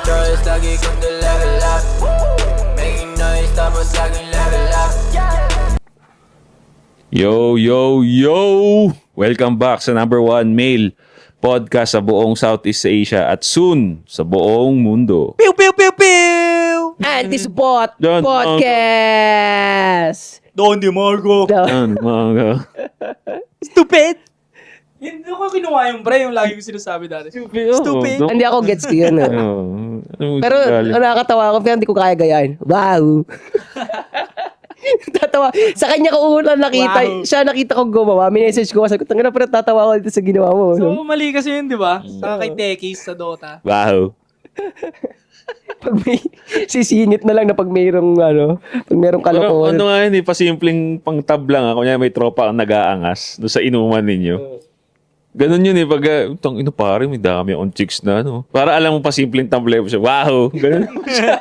choice, lagi kong level up. Making noise, tapos laging level up. Yo, yo, yo! Welcome back sa number 1 male podcast sa buong Southeast Asia at soon sa buong mundo. Pew, pew, pew, pew! Anti-Spot Don, Podcast! Don DeMarco. Yan, mga... Stupid! Hindi ko kinuha yung pre, yung lagi ko sinasabi dati. Stupid. Hindi ako gets ko yun. Pero nakakatawa ako, pero hindi ko kaya gayahin. Wow! Tatawa. Sa kanya ko una nakita, Wow. siya nakita ko gumawa. Minessage ko, sabi ko, tangina pero tatawa ako dito sa ginawa mo. So, mali kasi yun, di ba? Sa kay Tekis sa Dota. Wow. Pag may sisingit na lang na pag mayroong pag mayroong Pero kalokohan. ano nga yun, pasimpleng pang tab lang. Kunya may tropa kang nag-aangas doon sa inuman ninyo. Ganun yun pag, ino pare, may dami akong chicks na, Para alam mo pasimpleng tab level siya. Wow! Ganun siya.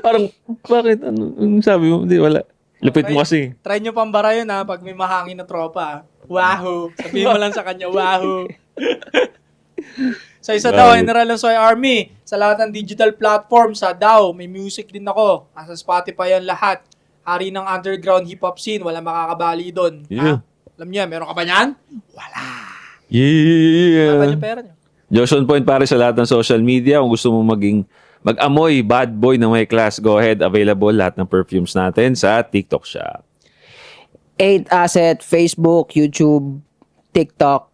Parang, bakit? Ano sabi mo? Hindi, wala. Lupit mo kasi. Try nyo pambara yun ha, pag may mahangin na tropa. Wahoo! Sabihin mo lang sa kanya, wahoo! Sa isa daw, General ng Soy Army, sa lahat ng digital platform, sa DAW, may music din ako. Nasa Spotify yan lahat. Hari ng underground hip-hop scene, wala makakabali doon. Yeah. Alam niya, meron ka ba niyan? Yeah! Wala niyo pera niyo. Joshon Point pare sa lahat ng social media. Kung gusto mo mag-amoy bad boy na may class, go ahead. Available lahat ng perfumes natin sa TikTok Shop. 8 Asset, Facebook, YouTube, TikTok.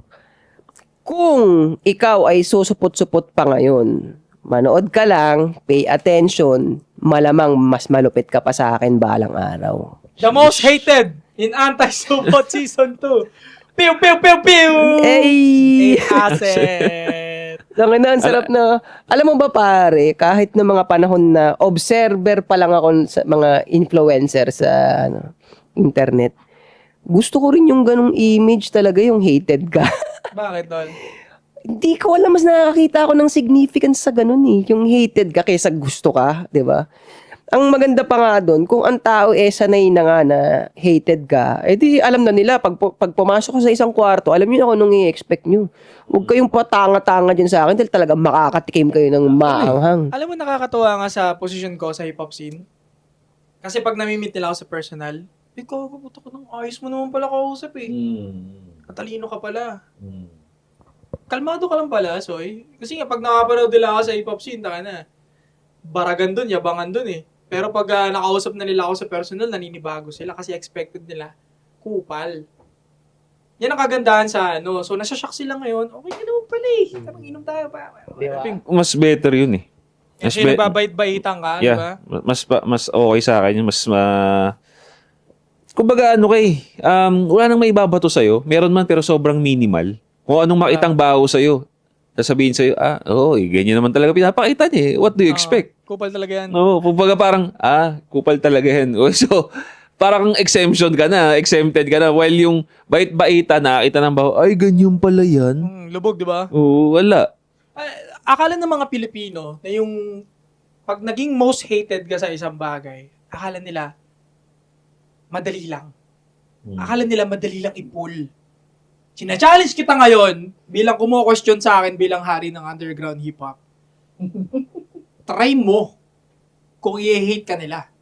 Kung ikaw ay susupot-supot pa ngayon, manood ka lang, pay attention, malamang mas malupit ka pa sa akin balang araw. The most hated in Anti-Supot Season 2. Pew, pew, pew, pew! Hey! Asset! Ang sarap na. Alam mo ba pare, kahit na mga panahon na observer pa lang ako sa mga influencer sa internet, gusto ko rin yung ganong image talaga, yung hated ka. Bakit, Dol? Hindi ko alam, mas nakakita ako ng significance sa ganun yung hated ka kaysa gusto ka, di ba? Ang maganda pa nga doon, kung ang tao sanay na nga na hated ka, di alam na nila, pag pumasok ko sa isang kwarto, alam niyo na kung anong i-expect nyo. Huwag kayong patanga-tanga dyan sa akin dahil talaga makakatikim kayo ng maanghang. Alam mo, nakakatuwa nga sa position ko sa hip-hop scene. Kasi pag namimit nila ako sa personal, ikaw, puto ko ng ayos mo naman pala kausap Katalino ka pala. Kalmado ka lang pala, Soy. Kasi nga, pag nakapanood nila ako sa hip-hop scene, taka na. Baragan dun, yabangan dun Pero pag nakausap na nila ako sa personal, naninibago sila kasi expected nila, kupal. Yan ang kagandahan sa So, nasashock sila ngayon. Okay ka naman pala Tarang inom tayo pa. I think mas better yun Kasi nagbabait-baitan ka, di ba? Mas okay sa akin yun. Kumbaga wala nang may ibabato sa'yo. Meron man pero sobrang minimal. Kung anong makitang baho sa'yo, sasabihin sa'yo, ganyan naman talaga pinapakita niya. What do you expect? Kupal talaga yan. Oo, kumbaga parang, kupal talaga yan. So, parang exempted ka na. While yung bait-baita, nakakita ng baho, ay, ganyan pala yan. Lubog, di ba? Oo, wala. Akala ng mga Pilipino na yung pag naging most hated ka sa isang bagay, akala nila madali lang. Akala nila madali lang i-pull. Sina-challenge kita ngayon bilang kumo-question sa akin bilang hari ng underground hip-hop. Try mo kung i-hate ka nila.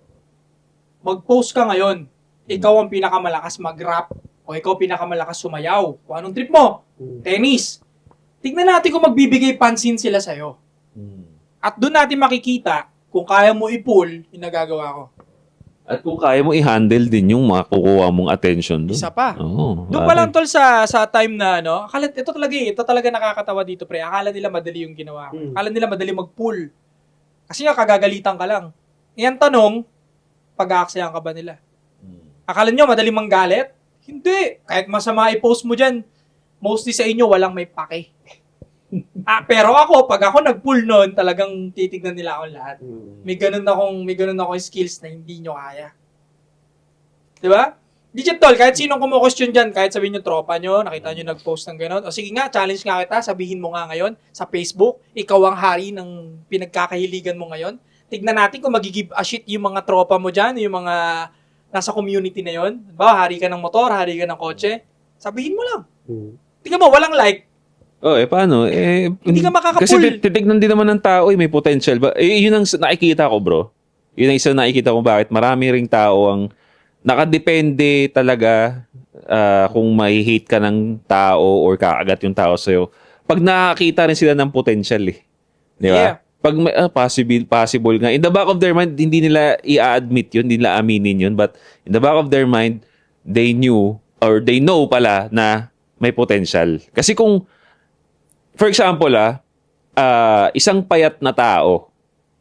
Mag-post ka ngayon. Ikaw ang pinakamalakas mag-rap o ikaw pinakamalakas sumayaw. Kung anong trip mo? Tennis. Tignan natin kung magbibigay pansin sila sa'yo. At doon natin makikita kung kaya mo i-pull yung nagagawa ko. At kung kaya mo i-handle din yung makukuha mong attention doon. Isa pa. Oo. Doon pa lang tol sa time na akala ito talaga nakakatawa dito pre. Akala nila madali yung ginawa ko. Akala nila madali mag-pull. Kasi nga kagagalitan ka lang. Iyan tanong, pag-aaksayan ka ba nila? Akala nyo madali manggalit? Hindi. Kahit masama i-post mo dyan, mostly sa inyo walang may pake. Pero pag ako nag-pull nun, talagang titignan nila ako lahat. May ganun akong skills na hindi nyo kaya. Diba? Digital, kahit sinong kumu-question dyan, kahit sabihin nyo tropa nyo, nakita nyo nag-post ng gano'n, o sige nga, challenge nga kita, sabihin mo nga ngayon sa Facebook, ikaw ang hari ng pinagkakahiligan mo ngayon. Tignan natin kung magigive a shit yung mga tropa mo dyan, yung mga nasa community na yon. Ba, hari ka ng motor, hari ka ng kotse, sabihin mo lang. Tingnan mo, walang like. Paano? Hindi ka makakapull. Kasi titignan din naman ng tao, may potential ba? Yun ang nakikita ko, bro. Yun ang isang nakikita ko bakit marami ring tao ang nakadepende talaga kung may hate ka ng tao or kakagat yung tao sa'yo. Pag nakakita rin sila ng potential eh. Di ba? Yeah. Pag possible nga. In the back of their mind, hindi nila i-admit yun, hindi nila aminin yun. But in the back of their mind, they knew or they know pala na may potential. Kasi kung, for example, isang payat na tao,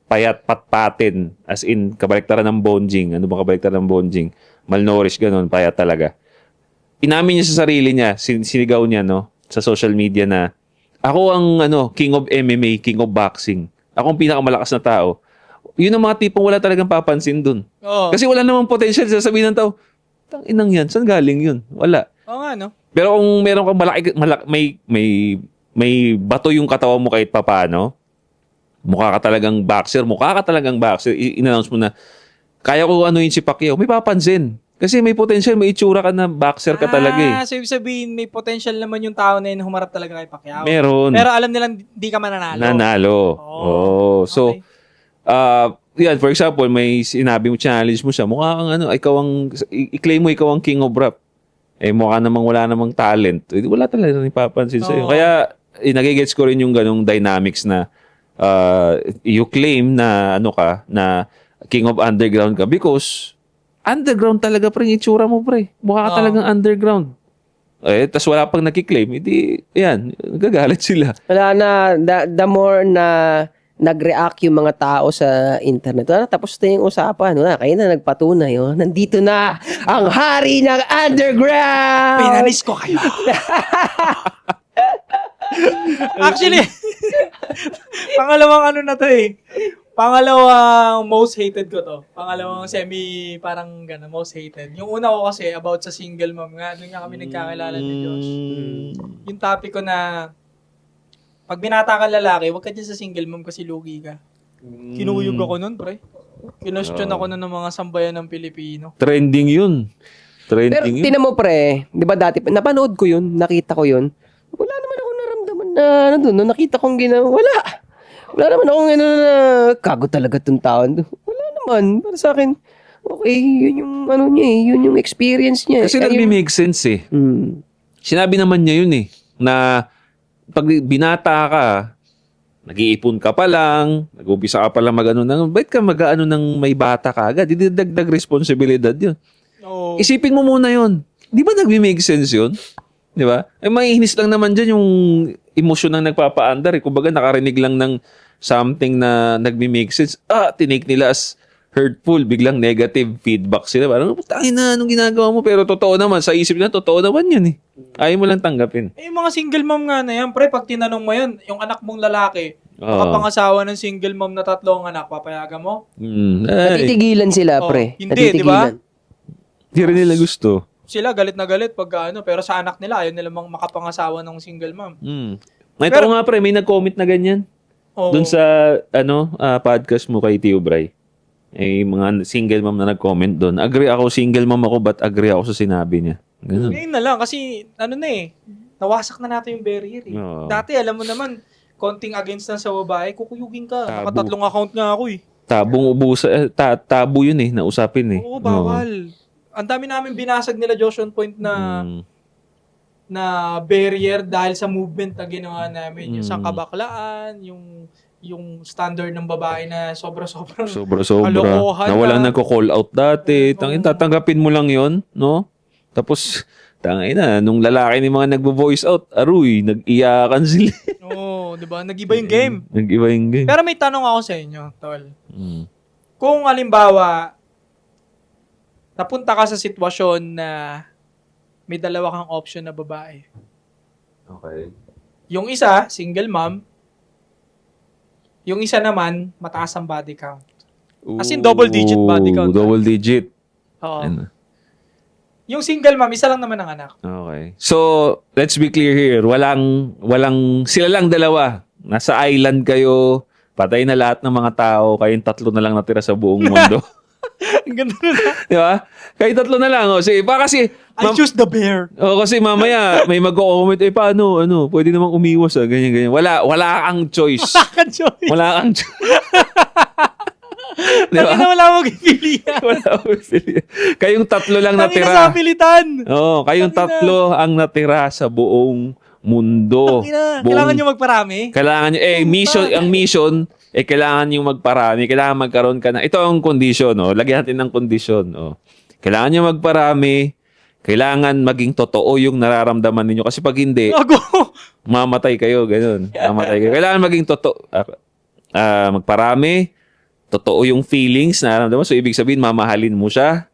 payat, patpatin, as in, kabaliktaran ng bonjing. Ano ba kabaliktaran ng bonjing? Malnourished, ganun, payat talaga. Inamin niya sa sarili niya, sinigaw niya, no, sa social media na, ako ang, king of MMA, king of boxing. Ako ang pinakamalakas na tao. Yun ang mga tipong wala talagang papansin dun. Oo. Kasi wala namang potential. Sasabihin ng tao, inang yan, saan galing yun? Wala. Oo nga, no? Pero kung meron kang may bato yung katawan mo kahit papano, mukha ka talagang boxer, in-announce mo na, kaya ko anuin si Pacquiao, may papansin. Kasi may potential, may itsura ka na boxer ka talaga eh. So ibig sabihin, may potential naman yung tao na yun humarap talaga kay Pacquiao. Meron. Pero alam nilang di ka mananalo. Nanalo. So, Okay. yan, for example, may sinabi mo, challenge mo siya, mukha kang ikaw ang, i-claim mo ikaw ang king of rap. Mukha namang wala namang talent. Wala talaga nang ipapansin sa'yo. Kaya, nagigets ko rin yung ganong dynamics na you claim na na king of underground ka because underground talaga pre, yung itsura mo pre. Mukha ka talagang underground. Tas wala pang nakiklaim, hindi, yan, gagalit sila. Wala na, the more na nag-react yung mga tao sa internet. Wala, tapos na yung usapan. Wala, kayo na nagpatunay. Oh. Nandito na ang hari ng underground! Pinanis ko kayo. Actually, pangalawang na to eh. Pangalawang most hated ko to. Pangalawang parang gano'n, most hated. Yung una ko kasi about sa single mom nga. Doon nga kami nagkakilala ni Josh. Yung topic ko na pag binata ka lalaki, huwag ka dyan sa single mom kasi lugi ka. Kinuyog ako nun, pre. Kinostyon ako nun ng mga sambayan ng Pilipino. Trending yun. Pero tinan mo pre, di ba dati, napanood ko yun, nakita ko yun. Wala naman akong naramdaman na, no, nakita kong ginawa. Wala naman akong na kago talaga itong taon. Wala naman. Para sa akin, okay, yun yung niya eh, yun yung experience niya. Kasi nag-make sense eh. Sinabi naman niya yun eh, na pag binata ka, nag-iipon ka pa lang, nag-umpisa ka pa lang bakit ka mag-ano ng may bata ka agad? Didagdag responsibilidad yun. Oh. Isipin mo muna yun. Di ba nag-make sense yun? Di ba? Maiinis lang naman dyan yung emosyon ng nagpapa-andar. Kumbaga nakarinig lang ng something na nag-make sense. Tinake nila as hurtful, biglang negative feedback sila. Parang, tangin na, anong ginagawa mo? Pero totoo naman, sa isip nila, totoo naman yun eh. Ayaw mo lang tanggapin. Yung mga single mom nga na yan, pre, pag tinanong mo yan, yung anak mong lalaki, makapangasawa ng single mom na 3 anak, papayagan mo? Natitigilan sila, pre. Hindi, di ba? Hindi rin nila gusto. Sila galit na galit pag pero sa anak nila, ayaw nila makapangasawa ng single mom. Ito nga pre, may nag-comment na ganyan. Doon sa, podcast mo kay Tio Bray. Mga single mom na nag-comment doon. Agree ako, single mom ako, but agree ako sa sinabi niya. Ganun. Ngayon na lang, kasi nawasak na natin yung barrier eh. Dati, alam mo naman, konting against na sa babae, kukuyugin ka. Naka3 account nga ako eh. Tabu yun eh, nausapin eh. Oo, bawal. Ang dami namin binasag nila Josh on point na barrier dahil sa movement na ginawa namin. Yung sangkabaklaan, yung standard ng babae na sobra-sobra kalokohan na walang nagko-call out dati. Tatanggapin mo lang yon, no? Tapos, nung lalaki ni mga nagbo-voice out, aruy, nag-iyakan sila. Di ba? Nag-iba yung game. Nag-iba yung game. Pero may tanong ako sa inyo, tol. Kung halimbawa, napunta ka sa sitwasyon na may 2 kang option na babae. Okay. Yung isa, single mom. Yung isa naman, mataas ang body count. As in, double digit body count. Double digit. Oo. Yung single mom, isa lang naman ang anak. Okay. So, let's be clear here. Walang, sila lang 2. Nasa island kayo, patay na lahat ng mga tao, kayong 3 na lang natira sa buong mundo. Ang ganda nun. Di ba? Kahit tatlo na lang. Sige, kasi, I choose the bear. kasi mamaya may mag-comment, paano, pwede namang umiwas, ganyan. Wala kang choice. Saka, Joy. Wala kang choice. Di Bakit ba? na wala mong ipilihan? Wala akong pilihan. Kayong tatlo lang Tangina natira. sa pilitan. Oo, kayong Tangina. tatlo ang natira sa buong mundo. Tangina. Kailangan nyo magparami. Kailangan nyo, ang mission, kailangan nyo magparami. Kailangan magkaroon ka na. Ito ang kondisyon, lagyan natin ng kondisyon. Kailangan nyo magparami. Kailangan maging totoo yung nararamdaman ninyo. Kasi pag hindi, Gago. mamatay kayo. Ganun. Mamatay kayo. Kailangan maging totoo. Magparami. Totoo yung feelings na nararamdaman. So, ibig sabihin, mamahalin mo siya.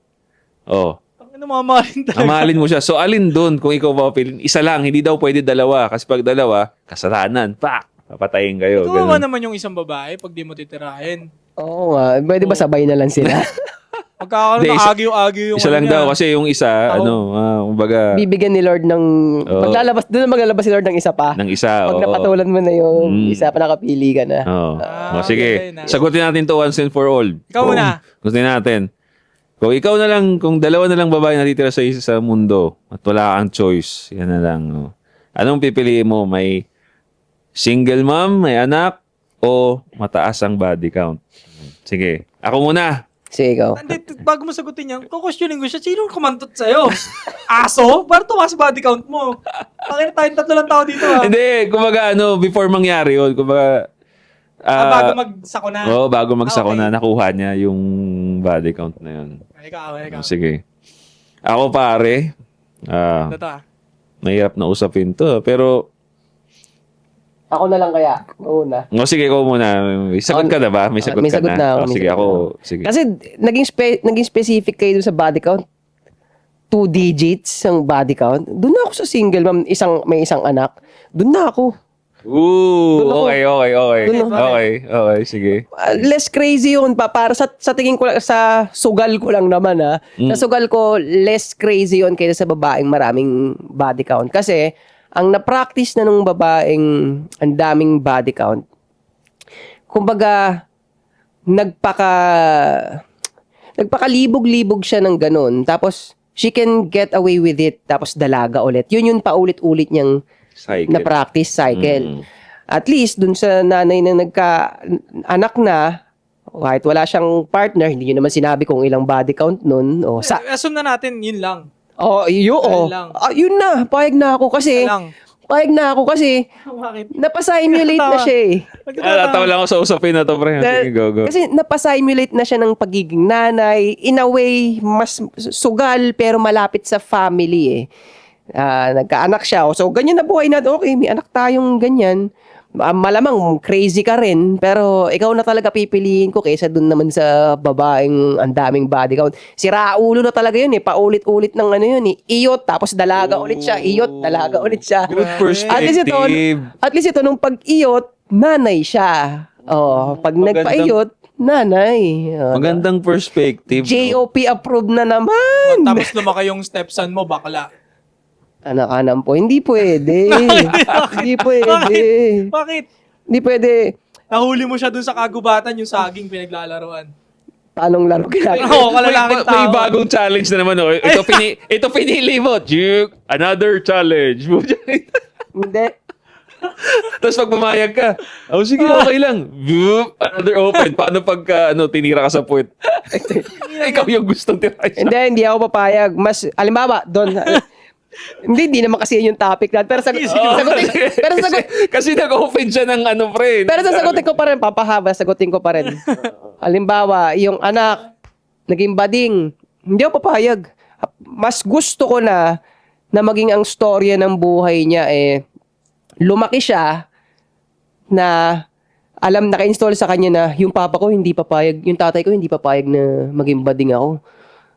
Ang mamahalin talaga. Mamahalin mo siya. So, alin doon kung ikaw papapilin? Isa lang. Hindi daw pwede dalawa. Kasi pag dalawa, kasalanan. Papatayin kayo. Tumawa Ganun. naman yung isang babae pag di mo titirahin. Oo nga. Pwede ba sabay na lang sila? Magkakaroon Hindi, ng agyo-agyo yung Isa lang niya. daw. Kasi yung isa, kumbaga, Bibigyan ni Lord ng... Oo. Maglalabas si Lord ng isa pa. ng isa. Pag oo. napatulan mo na yung isa pa, nakapili ka na. Oo. Sige. okay na. Sagutin natin to once and for all. Ikaw muna. Sagutin natin. Kung ikaw na lang, kung dalawa na lang babae natitira sa isa sa mundo at wala kang choice, yan na lang. Anong pipiliin mo? May single mom, may anak, o mataas ang body count? Sige. Ako muna. Sige, ikaw. Hindi, bago mo sagutin yan, kukwestiyonin ko siya, sino kumantot sa'yo? Aso? Ba't tumaas body count mo? Bakit tayong tatlo lang tao dito ha? Hindi, kumbaga before mangyari yun, kumbaga, Bago magsako na. bago magsako Okay. na, nakuha niya yung body count na yun. Ikaw. Sige. Ako pare, Ito ah. mahirap na usapin to, pero, Ako na lang kaya. Una. sige, ikaw muna. May sagot ka na ba? May sagot May ka sagot na? na ako, may Sige, sagot ako, na ako. sige. Kasi naging specific kayo dun sa body count. 2 digits ang body count. Doon na ako sa single mom, may isang anak. Doon na ako. Ooh, Doon ako. okay. Doon ako. Okay, sige. Less crazy yun pa para sa tingin ko lang, sa sugal ko lang naman sa sugal ko less crazy yun kaysa sa babaeng maraming body count kasi ang na-practice na nung babaeng ang daming body count, kumbaga nagpakalibog-libog siya ng ganun, tapos she can get away with it, tapos dalaga ulit. Yun paulit-ulit niyang Cycle. na practice cycle. At least dun sa nanay na nagka-anak na, kahit wala siyang partner, hindi nyo naman sinabi kung ilang body count nun. Assume na natin, yun lang. Yun lang. yun na, pahig na ako kasi, Lang. Napasimulate na siya eh. Natawa lang ako sa usapin na to, pre. Sige, go. Kasi napasimulate na siya ng pagiging nanay. In a way, mas sugal pero malapit sa family eh. Nagkaanak siya. So, ganyan na buhay na. Okay, may anak tayong ganyan. Malamang crazy ka rin, pero ikaw na talaga pipiliin ko kaysa dun naman sa babaeng ang daming body count. Si Raulo na talaga yun eh. Paulit-ulit ng ano yun eh. Iyot, tapos dalaga ulit siya. Iyot, dalaga ulit siya. Good At least ito, nung pag-iyot, nanay siya. Pag Magandang- nagpa-iyot, nanay. Magandang perspective. JOP approved na naman. Tapos lumaki yung stepson mo, bakla. Anak-anak po, hindi pwede. Hindi pwede. Bakit? Hindi pwede. Nahuli mo siya dun sa kagubatan, yung saging pinaglalaroan. Paanong laro ginagawa? Oo, kalalaking May tao. bagong challenge na naman. Ito pinili mo. Juke, another challenge. Hindi. Tapos pag pumayag ka, sige, okay lang. Boop, another open. Paano pagka tinira ka sa puwet? Ikaw yung gustong tirahin. Hindi ako papayag. Mas, alimbawa, doon, hindi naman kasi yun yung topic natin. Pero Kasi nag-open siya ng pre. pero sasagutin ko pa rin, papahaba, sagutin ko pa rin. Halimbawa, yung anak, naging bading, hindi ako papayag. Mas gusto ko na maging ang storya ng buhay niya lumaki siya na alam, naka-install sa kanya na yung papa ko hindi papayag, yung tatay ko hindi papayag na maging bading ako.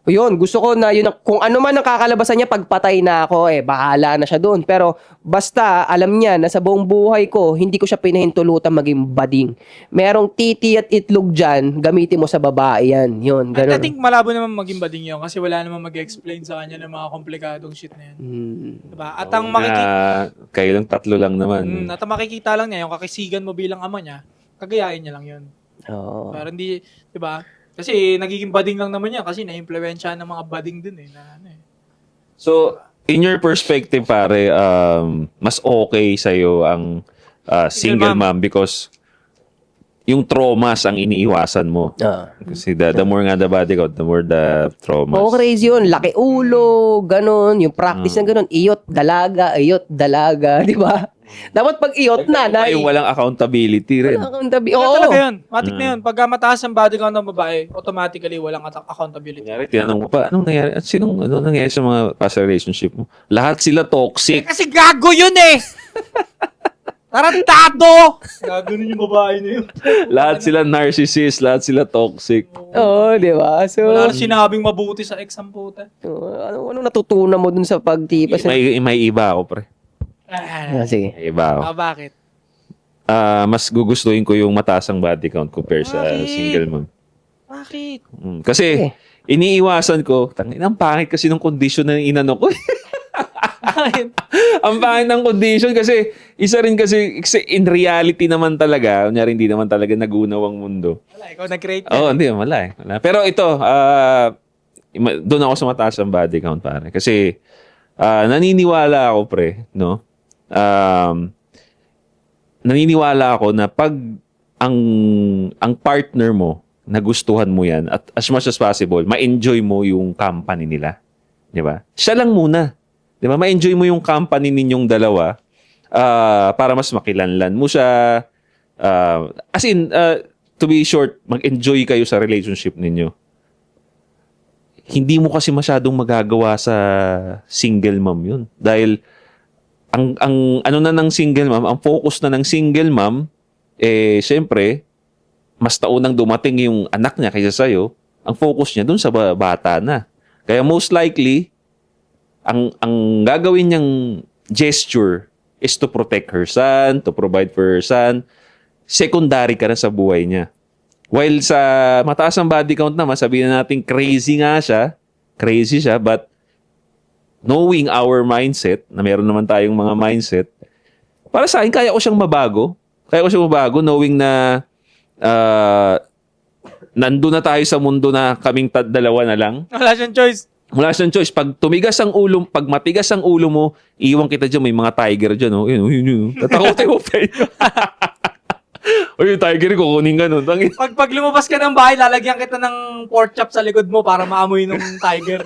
Yun, gusto ko na yun, kung ano man ang kakalabasan niya, pagpatay na ako, bahala na siya doon. Pero basta, alam niya na sa buong buhay ko, hindi ko siya pinahintulutan maging bading. Merong titi at itlog dyan, gamitin mo sa babae yan. Yun, I ganun. think malabo naman maging bading yun kasi wala naman mag-explain sa kanya ng mga komplikadong shit na yun. Diba? At ang makikita, Kayo lang tatlo lang naman. at ang makikita lang niya, yung kakisigan mo bilang ama niya, kagayain niya lang yun. Oo. Pero hindi, diba? Kasi nagiging bading lang naman yan kasi na-impluwensya ng mga bading din eh. Na, ano eh. So, in your perspective, pare, mas okay sa'yo ang single Single mom because yung traumas ang iniiwasan mo. Kasi the more nga the body count, the more the traumas. Oo, crazy yun. Laki ulo, ganun. Yung practice na ganun. Iyot, dalaga, di ba? Dapat pag iyot na, Ay, walang accountability rin. Wala Oo. talaga yun. Matik na yun. Pagka mataas ang body count ng babae, automatically walang accountability. Kunyari, tinanong mo pa, anong nangyari? At ano nangyari sa mga past relationship mo? Lahat sila toxic. Kasi gago yun eh! Tarantado! Gago nun yung babae na yun. Lahat sila narcissist, lahat sila toxic. Oo, di ba? So, Wala na sinabing mabuti sa ex ang puta. ano natutunan mo dun sa pagtipas? May iba ako, pre. Sige. May iba ako. Bakit? Mas gugustuhin ko yung mataas ang body count compare sa Bakit? single mom. Bakit? Kasi, iniiwasan ko, ang pangit kasi ng condition na inano ko. Ang pangit ng condition kasi isa rin kasi in reality naman talaga, kunyari hindi naman talaga nagunaw ang mundo. Wala, ikaw nag-create Oo, hindi, wala eh. Wala. Pero ito, doon ako sa mataas ang body count, pare. Kasi, naniniwala ako, pre, no? Naniniwala ako na pag ang partner mo, nagustuhan mo yan, at as much as possible, ma-enjoy mo yung company nila. Di ba? Siya lang muna. Di ba? Ma-enjoy mo yung company ninyong dalawa para mas makilanlan mo siya. To be short, mag-enjoy kayo sa relationship ninyo. Hindi mo kasi masyadong magagawa sa single mom yun. Dahil ang ano na ng single mom, ang focus na ng single mom, syempre, mas taunang dumating yung anak niya kaysa sa'yo, ang focus niya dun sa bata na. Kaya most likely, ang gagawin niyang gesture is to protect her son, to provide for her son. Secondary ka na sa buhay niya. While sa mataas ang body count naman, sabihin na natin crazy siya, but knowing our mindset, na meron naman tayong mga mindset, para sa akin, kaya ko siyang mabago, knowing na nandun na tayo sa mundo na kaming dalawa na lang. Wala siyang choice. Wala siyang choice. Pag matigas ang ulo mo, iwan kita dyan, may mga tiger dyan, oh. Yun. Tatakotin mo pa. Yung tiger, kukunin ka nun. Pag lumabas ka ng bahay, lalagyan kita ng pork chop sa likod mo para maamoy ng tiger.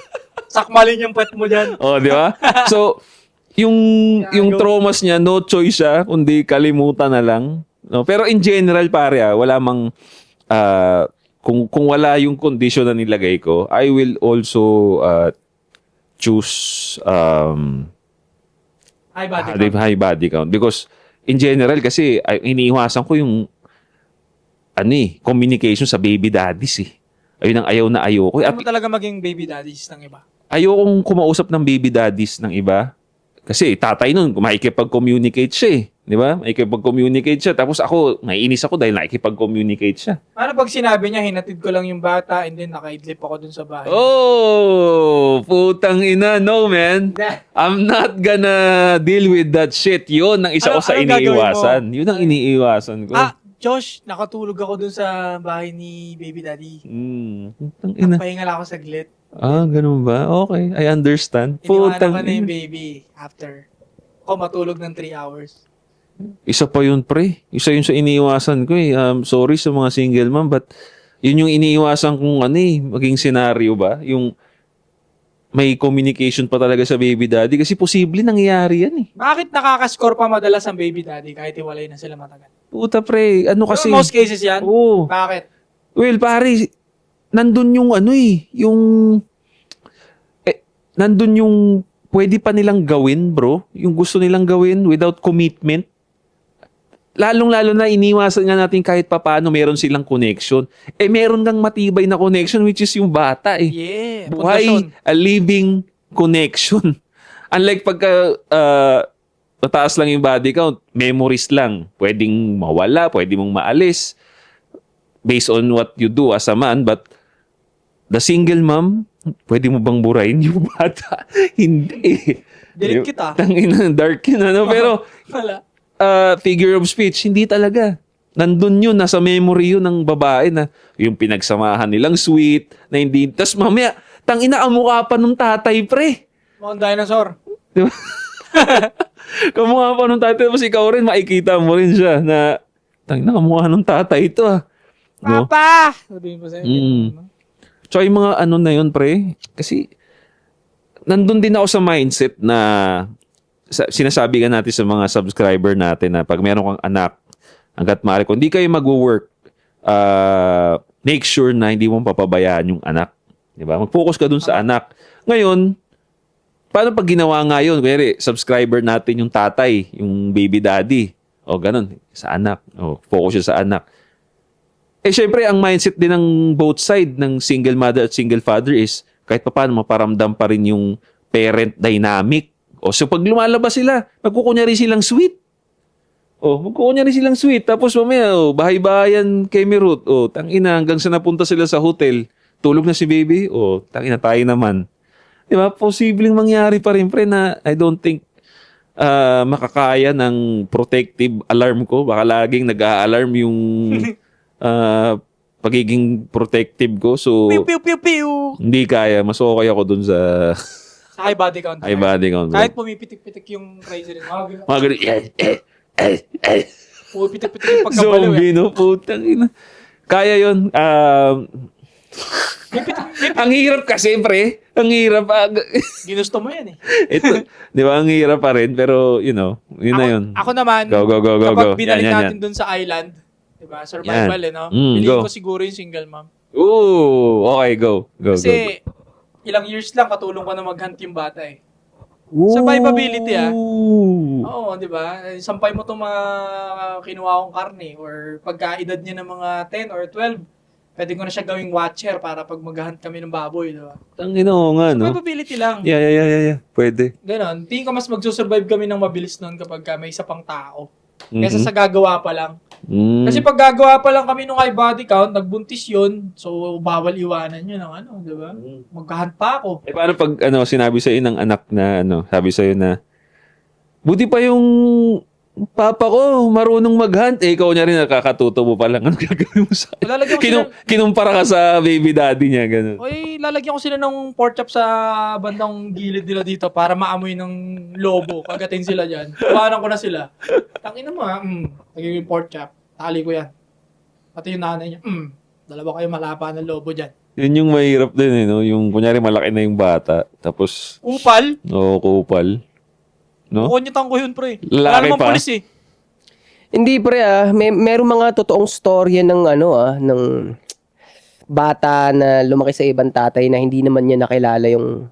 Sakmalin yung pet mo dyan. Oh, di ba? So, yung traumas niya, no choice siya, kundi kalimutan na lang. No? Pero in general, pare, wala mang kung wala yung condition na nilagay ko, I will also choose high body count. Because in general, kasi iniiwasan ko yung communication sa baby daddies eh. Ayun ang ayaw na ayaw ko. Ayaw mo talaga maging baby daddies ng iba? Ayokong kumausap ng baby daddies ng iba. Kasi tatay nun, makikipag-communicate siya eh. Di ba? Makikipag-communicate siya. Tapos ako, naiinis ako dahil nakikipag-communicate siya. Paano pag sinabi niya, hinatid ko lang yung bata and then nakaidlip ako dun sa bahay? Oh, putang ina. No, man. I'm not gonna deal with that shit. Yun ang isa ko sa Ano gagawin iniiwasan. mo? Yun ang iniiwasan ko. Josh, nakatulog ako dun sa bahay ni baby daddy. Putang ina. Pahinga lang ako saglit. Ganun ba? Okay, I understand. Iniwanan Putang ko na yung ina. baby after. Ako matulog ng 3 hours. Isa pa yun, pre. Isa yun sa iniiwasan ko eh. Sorry sa mga single mom, but yun yung iniiwasan kong maging senaryo ba? Yung may communication pa talaga sa baby daddy kasi posible nangyayari yan eh. Bakit nakaka-score pa madalas ang baby daddy kahit hiwalay na sila matagal? Puta, pre. Ano kasi? Most cases yan? Oo. Bakit? Well, pare, nandun yung nandun yung pwede pa nilang gawin, bro. Yung gusto nilang gawin without commitment. Lalong-lalo na iniwasan nga natin kahit papaano meron silang connection. Meron kang matibay na connection which is yung bata eh. Yeah. Buhay, a living connection. Unlike pagka mataas lang yung body count, memories lang. Pwedeng mawala, pwede mong maalis based on what you do as a man. But the single mom, pwede mo bang burahin yung bata? Hindi. Delete kita. Tangina, dark yun, ano? Pero, Wala. figure of speech, hindi talaga. nandun yun, nasa memory yun ng babae na yung pinagsamahan nilang sweet, na hindi, tas mamaya, tangina kamukha pa nung tatay, pre. Mga dinosaur. Di ba? Kamukha pa nung tatay, tapos ikaw rin, makikita mo rin siya na, tangina kamukha nung tatay ito ah. No? Papa! Sabihin pa sa'yo. Tsaka yung mga ano na yun, pre, kasi, nandun din ako sa mindset na, sinasabi ka natin sa mga subscriber natin na pag meron kang anak, hanggat maaari, kung hindi kayo mag-work, make sure na hindi mo papabayaan yung anak. Diba? Mag-focus ka dun sa anak. Ngayon, paano pag ginawa nga yun? Kaya subscriber natin yung tatay, yung baby daddy. O ganun, sa anak. O, focus siya sa anak. Eh, syempre, ang mindset din ng both side ng single mother at single father is kahit pa paano maparamdam pa rin yung parent dynamic. O, so pag lumalabas sila, magkukunyari silang sweet. O, magkukunyari silang sweet. Tapos mamaya, bahay-bahayan kay Mirut. O, tangina, hanggang sa napunta sila sa hotel, tulog na si baby. O, tangina, tayo naman. Di ba? Posibleng mangyari pa rin, pre, na I don't think makakaya ng protective alarm ko. Baka laging nag-a-alarm yung pagiging protective ko. So, Pew, pew, pew, pew. hindi kaya. Mas okay ako dun sa Sa high body count. high body count. Kahit pumipitik-pitik yung crazy rin. Mga ganun, Pumipitik-pitik yung pagkabalo. zombie, no? Putang ina. Kaya yun. Ang hirap kasi, pre. Ang hirap. Ginusto mo yan eh. Ito, di ba? Ang hirap pa rin. Pero, you know, yun na yun. Ako naman, Go. kapag binalik Yan. natin dun sa island, diba? Survival Yan. eh, no? Mm, Piliin go. ko siguro yung single mom. Ooh, okay, go. Go. Kasi, ilang years lang katulong ko na mag-hunt yung bata eh. Survivability ah. Oo, di ba? Sampay mo itong mga kinuha kong karne or pagkaedad niya ng mga 10 or 12, pwede ko na siya gawing watcher para pag mag-hunt kami ng baboy, di ba? Tangina mo nga, no? Survivability lang. Yeah. Pwede. Ganon. Tingin ko mas magsusurvive kami ng mabilis nun kapag may isa pang tao. Kesa sa gagawa pa lang. Kasi pag gagawa pa lang kami nung high body count, nagbuntis yun, so bawal iwanan yun ng ano, di ba? Magkahunt pa ako. Eh, paano pag, sinabi sa'yo ng anak na, sabi sa'yo na, buti pa yung papa ko, marunong mag-hunt. Eh, ikaw niya rin nakakatuto mo pa lang. Ano gagawin mo sa Lalagyan ko sila, kinumpara ka sa baby daddy niya, ganun. oy, lalagyan ko sila ng pork chop sa bandang gilid nila dito para maamoy ng lobo. Kagatin sila dyan. Iwanan ko na sila. Tangina mo ha, nagiging pork chop. Tali ko yan. Pati yung nanay niya, dalawa kayo malapa ng lobo dyan. Yun yung mahirap din, no? Yung, kunyari, malaki na yung bata. Tapos, Upal? kupal. No? Kukunyatan ko yun, pre. Lalaki Wala namang pa? pulis eh. Hindi pre merong mga totoong storya ng ng bata na lumaki sa ibang tatay na hindi naman niya nakilala yung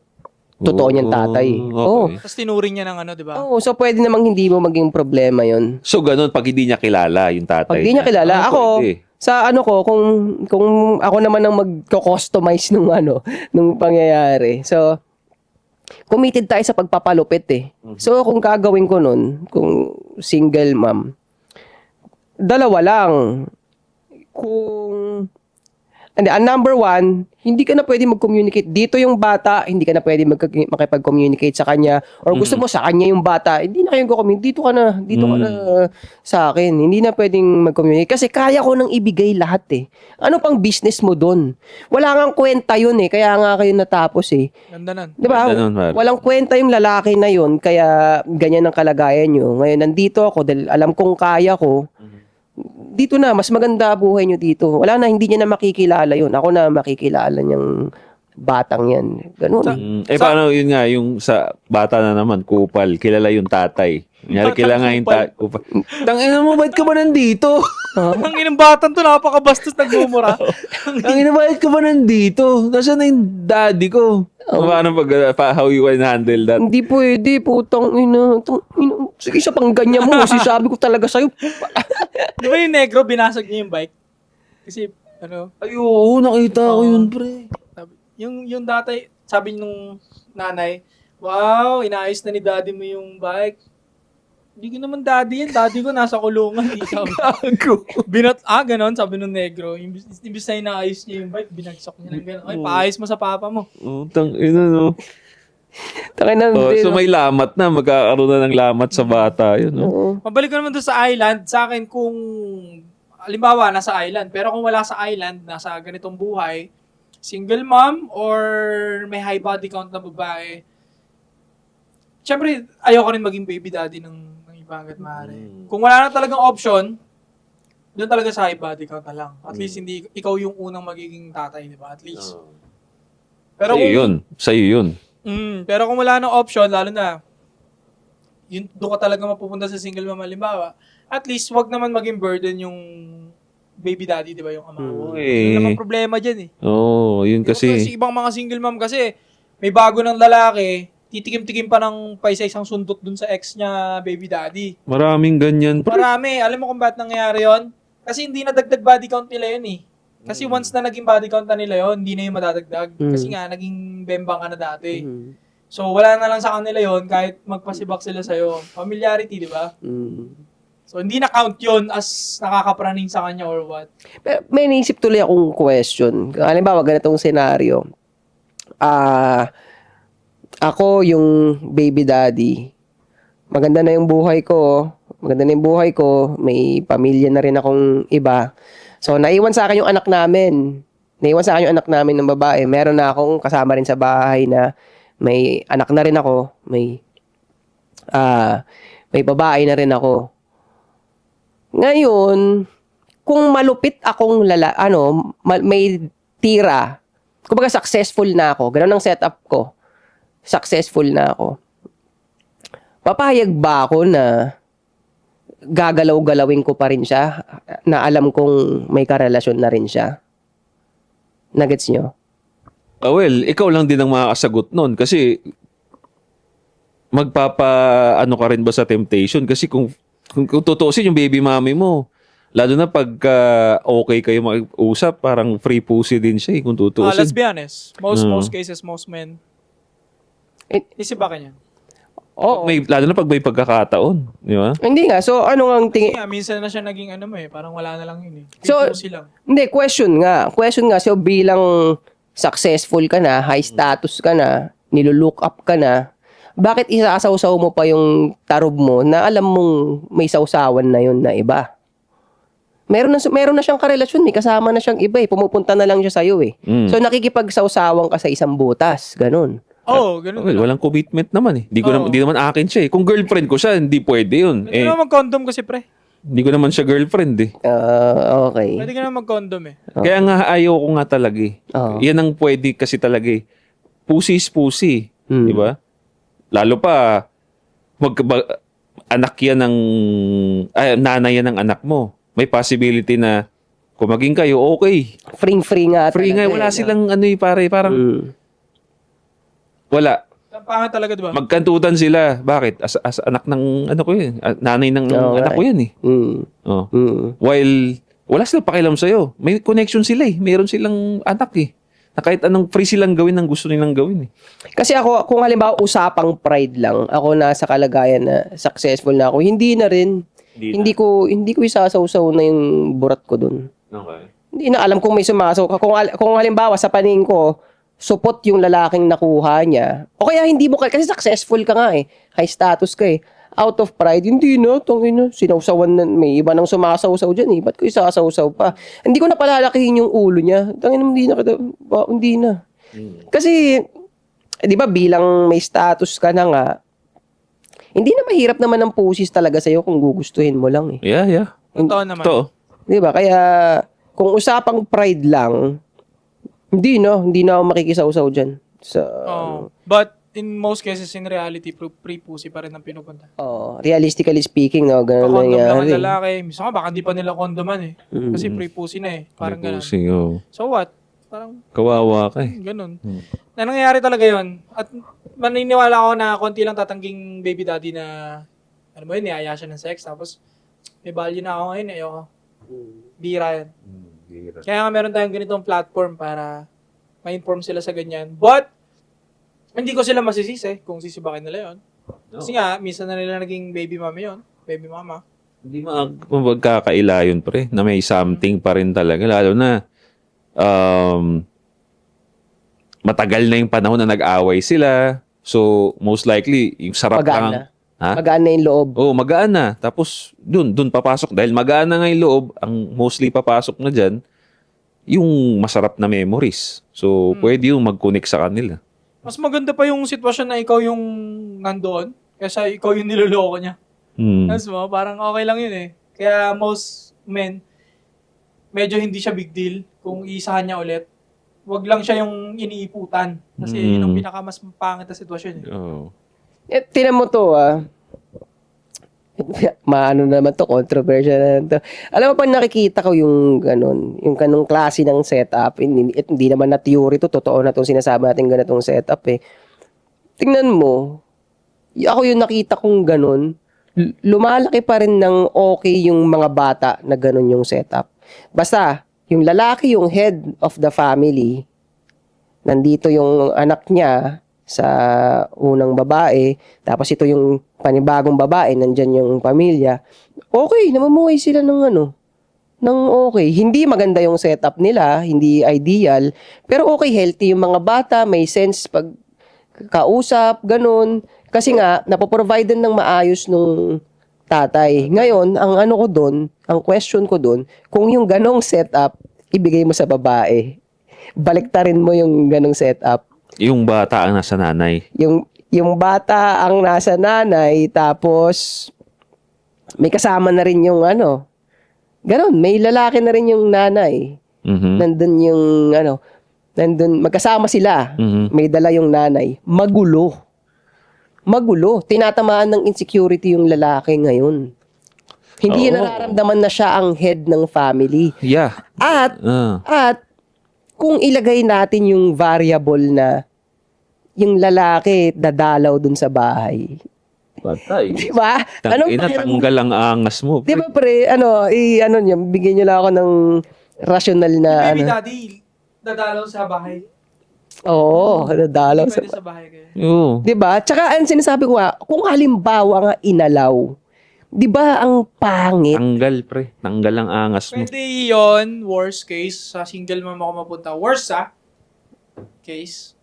totoo niyang tatay. Okay. Oo. Tapos tinuring niya ng ano, di ba? Oo, so pwede namang hindi mo maging problema yon. So, ganun, pag hindi niya kilala yung tatay. Pag di niya kilala, ako, pwede. sa ano ko, kung ako naman ang magko-customize nung nung pangyayari. So, committed tayo sa pagpapalupit eh. So, kung gagawin ko nun, kung single mom, dalawa lang. Number one, hindi ka na pwede mag-communicate. Dito yung bata, hindi ka na pwede makipag-communicate sa kanya. Or gusto mo sa kanya yung bata, hindi na kayo communicate. Dito ka na sa akin. Hindi na pwedeng mag-communicate. Kasi kaya ko nang ibigay lahat eh. Ano pang business mo dun? Wala ngang kwenta yun eh. Kaya nga kayo natapos eh. Ganda nun. Di ba? Ganda nun, Mar. Walang kwenta yung lalaki na yun. Kaya ganyan ang kalagayan nyo. Ngayon, nandito ako dahil alam kong kaya ko. Dito na, mas maganda buhay nyo dito. Wala na, hindi niya na makikilala yun. Ako na makikilala niyang batang yan. Ganun. Paano yun nga, yung sa bata na naman, kupal, kilala yung tatay. Kunyari, kilala nga yung kupal. Tangina mo, ba't ka ba nandito? Ang inang batang to, napakabastos nagmumura. Tangina, ba't ka ba nandito? Nasaan na yung daddy ko? Paano how you can handle that? Hindi pwede, putang ina. Sige, isa pang ganyan mo. Sabi ko talaga sa'yo. Di ba yung negro, binasag niya yung bike? Kasi, Ay, oo, nakita ko yun, pre. yung dati, sabi nung nanay, wow, inaayos na ni daddy mo yung bike. Hindi ko naman daddy yan. Daddy ko nasa kulungan. Ganon, sabi nung negro. Imbis na inaayos niya yung bike, binagsak niya ng ganon. Ay, paayos mo sa papa mo. Tangina, no? So may lamat na, magkakaroon na ng lamat sa bata, yun, no? Mabalik ko naman doon sa island, sa akin kung halimbawa, nasa island. Pero kung wala sa island, nasa ganitong buhay, single mom or may high body count na babae, syempre, ayoko rin maging baby daddy ng iba hanggat maaari. Kung wala na talagang option, doon talaga sa high body count na lang. At least hindi ikaw yung unang magiging tatay, di ba? At least. Pero Sa'yo yun. Pero kung wala nang option, lalo na, yun, doon ka talaga mapupunta sa single mom, halimbawa, at least, wag naman maging burden yung baby daddy, di ba, yung ama mo. Yun naman problema dyan eh. Yun kasi. Kasi ibang mga single mom kasi, may bago ng lalaki, titikim-tikim pa ng paisa-isang sundot dun sa ex niya, baby daddy. Maraming ganyan. Marami. Alam mo kung ba't nangyayari yon? Kasi hindi nadagdag body count nila yun eh. Kasi once na naging body count na nila yon, hindi na yung madadagdag. Kasi nga, naging bembang ka na dati. So, wala na lang sa kanila yon kahit magpasibak sila sa'yo. Familiarity, di ba? So, hindi na count yon as nakakapraning sa kanya or what. Pero may naisip tuloy akong question. Halimbawa, ganitong senaryo. Ako yung baby daddy. Maganda na yung buhay ko. May pamilya na rin akong iba. So, naiwan sa akin yung anak namin. Ng babae. Meron na akong kasama rin sa bahay na may anak na rin ako. May babae na rin ako. Ngayon, kung malupit akong may tira, kumbaga successful na ako, ganun ang setup ko, successful na ako, papayag ba ako na gagalaw-galawin ko pa rin siya, na alam kong may karelasyon na rin siya? Nagets nyo? Well, ikaw lang din ang makakasagot nun kasi magpapa-ano ka rin ba sa temptation? Kasi kung tutuusin yung baby mommy mo, lalo na pag okay kayo mag-usap, parang free pussy din siya kung tutuusin. Let's be honest. Most cases, most men, isip ba kanya? Oo. Lalo na pag may pagkakataon. Di ba? Hindi nga. So, ano ang tingin? Kaya minsan na siya naging parang wala na lang yun eh. So, Pussy lang. hindi, question nga. So, bilang successful ka na, high status ka na, nilulook up ka na, bakit isasawsaw mo pa yung tarob mo na alam mong may sawsawan na yun na iba? Meron na siyang karelasyon, may kasama na siyang iba eh. Pumupunta na lang siya sa'yo eh. So, nakikipagsawsawan ka sa isang butas. Ganun. Ganun. Well, walang commitment naman eh. Di naman akin siya eh. Kung girlfriend ko siya, hindi pwede yun. Pwede naman mag-condom kasi pre. Hindi ko naman siya girlfriend eh. Okay. Pwede ka naman mag-condom eh. Kaya nga ayaw ko nga talaga eh. Yan ang pwede kasi talaga eh. Pussy is pussy. Di ba? Lalo pa, anak yan ng, nanay yan ng anak mo. May possibility na kung maging kayo, okay. Free nga. Free nga. Wala silang pare, parang, wala. Ang pangit talaga, di ba? Magkantutan sila. Bakit? As anak ng, nanay ng anak ko yan eh. While, wala silang pakialam sa'yo. May connection sila eh. Mayroon silang anak eh. Na kahit anong free silang gawin ang gusto nilang gawin eh. Kasi ako, kung halimbawa usapang pride lang, ako nasa kalagayan na successful na ako, hindi na rin. Hindi ko isasawsaw na yung burat ko dun. Okay. Hindi na alam kung may sumasaw. Kung halimbawa sa paningin ko, support yung lalaking nakuha niya. O kaya hindi mo, kasi successful ka nga eh. High status ka eh. Out of pride, hindi na. Sinawsawan na, may iba nang sumasawsaw dyan eh. Ba't ko isasawsaw pa? Hindi ko na palalakihin yung ulo niya. Hindi na. Kasi, di ba bilang may status ka na nga, hindi na mahirap naman ang pusis talaga sa'yo kung gugustuhin mo lang eh. Yeah. Totoo naman. Totoo. Di ba? Kaya, kung usapang pride lang, hindi na ako makikisawsaw dyan. But, in most cases, in reality, pre-pussy pa rin ang pinupunta. Realistically speaking, ganun Kondom lang ang nangyari. lalaki. Minsan baka di pa nila kondoman eh. Kasi pre-pussy na eh. Parang ganun. Pussy, So what? Parang kawawa ka eh. ganun. Na nangyayari talaga yon. At maniniwala ako na konti lang tatangging baby daddy na niaya siya ng sex. Tapos, may value na ako ngayon. Ayoko. Bira yan. Kaya nga meron tayong ganitong platform para ma-inform sila sa ganyan. But, hindi ko sila masisisi kung sisibakin nila yon. Kasi nga, minsan na nila naging baby mama yon. Baby mama. Hindi magkakaila yun, pre, na may something pa rin talaga. Lalo na, matagal na yung panahon na nag-away sila. So, most likely, yung sarap Pagaan lang. na. Ha? Magaan na yung loob. Oo, magaan na. Tapos, dun papasok. Dahil magaan na nga yung loob, ang mostly papasok na dyan, yung masarap na memories. So, pwede yung mag-connect sa kanila. Mas maganda pa yung sitwasyon na ikaw yung nandoon kaysa ikaw yung niloloko niya. Mas mo, parang okay lang yun eh. Kaya most men, medyo hindi siya big deal kung isahan niya ulit. Wag lang siya yung iniiputan. Kasi yun ang pinaka mas pangit na sitwasyon eh. Oo. Tinan mo to, maano naman to, controversial na to. Alam mo, pag nakikita ko yung ganun, yung kanong klase ng setup, hindi naman na theory to, totoo na itong sinasabi natin ganitong setup eh. Tingnan mo, ako yung nakita kong ganun, lumalaki pa rin ng okay yung mga bata na ganun yung setup. Basta, yung lalaki yung head of the family, nandito yung anak niya sa unang babae, tapos ito yung panibagong babae, nandyan yung pamilya, okay, namumuhay sila ng okay. Hindi maganda yung setup nila, hindi ideal, pero okay, healthy yung mga bata, may sense pag kausap, ganun. Kasi nga, napoprovide ng maayos nung tatay. Ngayon, ang question ko doon, kung yung ganong setup, ibigay mo sa babae, baliktarin mo yung ganong setup. Yung bata ang nasa nanay. Yung bata ang nasa nanay, tapos may kasama na rin yung ganon, may lalaki na rin yung nanay. Nandun yung nandun, magkasama sila. May dala yung nanay. Magulo. Tinatamaan ng insecurity yung lalaki ngayon. Hindi nararamdaman na siya ang head ng family. Yeah. At kung ilagay natin yung variable na yung lalaki dadalaw dun sa bahay. Patay. Di ba? Tanggal ang angas mo. Di ba pre, niya, bigyan niyo lang ako ng rational na Baby daddy, dadalaw sa bahay. Oo, dadalaw sa Pwede sa bahay kayo. Oo. Di ba? Tsaka ang sinasabi ko nga, kung halimbawa nga inalaw, di ba ang pangit? Tanggal, pre. Tanggal ang angas mo. Pwede yun, worst case, sa single mom ako mapunta. Worst case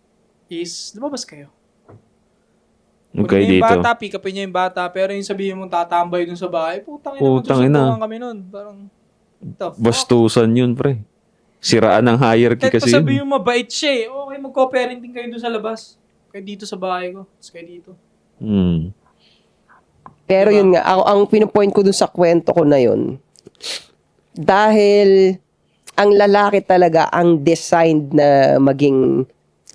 is, lumabas kayo. Okay, Kunin yung dito. bata, pick upin niya yung bata, pero yung sabihin mong tatambay dun sa bahay, putang ina, Putang ina. magsusuntukan kami nun. Parang, the fuck? Bastusan yun, pre. Siraan ng hierarchy Kahit kasi sabihin yun. mo mabait siya eh, okay, mag-co-parenting kayo dun sa labas. Kayo dito sa bahay ko, tapos kayo dito. Pero yun nga, ang pinupoint ko dun sa kwento ko na yun, dahil ang lalaki talaga ang designed na maging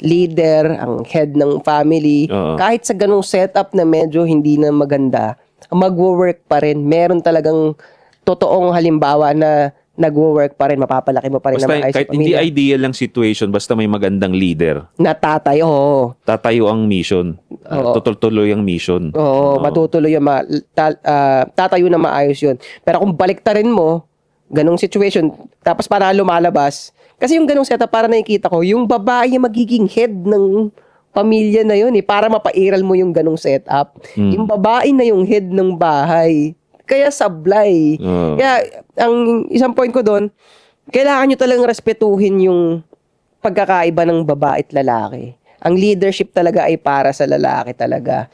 leader, ang head ng family, kahit sa ganung setup na medyo hindi na maganda, magwo-work pa rin. Meron talagang totoong halimbawa na nagwo-work pa rin, mapapalaki mo pa rin Basta na maayos kahit sa hindi pamilya. ideal lang situation, basta may magandang leader. Natatay, oo. Tatayo ang mission. Tutuloy ang mission. Oo, matutuloy yung tatayo na maayos yun. Pero kung baliktarin mo, ganong situation, tapos para lumalabas, kasi yung ganong setup, para nakikita ko, yung babae yung magiging head ng pamilya na yun para mapairal mo yung ganong setup. Yung babae na yung head ng bahay. Kaya sablay. Kaya, ang isang point ko doon, kailangan nyo talagang respetuhin yung pagkakaiba ng babae at lalaki. Ang leadership talaga ay para sa lalaki talaga.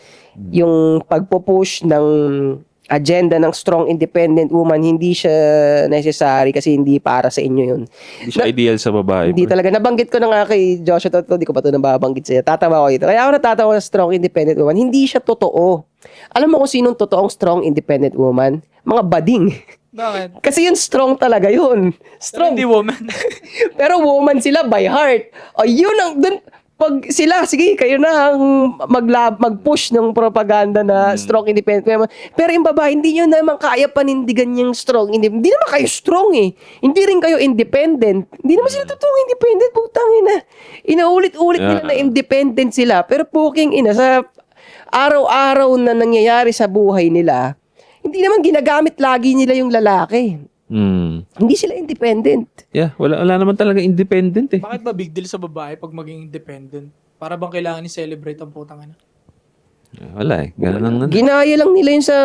Yung pagpo-push ng agenda ng strong independent woman, hindi siya necessary kasi hindi para sa inyo yun. Hindi siya ideal sa babae. Hindi talaga. Nabanggit ko na nga kay Joshua to, di ko pa ito nababanggit sa'yo. Tatawa ko ito. Kaya ako natatawa sa strong independent woman. Hindi siya totoo. Alam mo kung sinong totoong strong independent woman? Mga bading. Bakit? Kasi yun strong talaga yun. Strong. Hindi woman. Pero woman sila by heart. O yun ang, dun, pag sila, sige, kayo na ang mag-push ng propaganda na strong independent women. Pero yung babae, hindi nyo naman kaya panindigan yung strong independent. Hindi naman kayo strong eh. Hindi rin kayo independent. Hindi naman sila totoong independent. Putang ina. Inaulit-ulit nila na independent sila. Pero puking ina, sa araw-araw na nangyayari sa buhay nila, hindi naman ginagamit lagi nila yung lalaki. Hindi sila independent. Yeah, wala naman talaga independent eh. Bakit ba big deal sa babae pag maging independent? Para bang kailangan i-celebrate ang putang ina? Wala eh. Ganun lang. Ginaya lang nila yun sa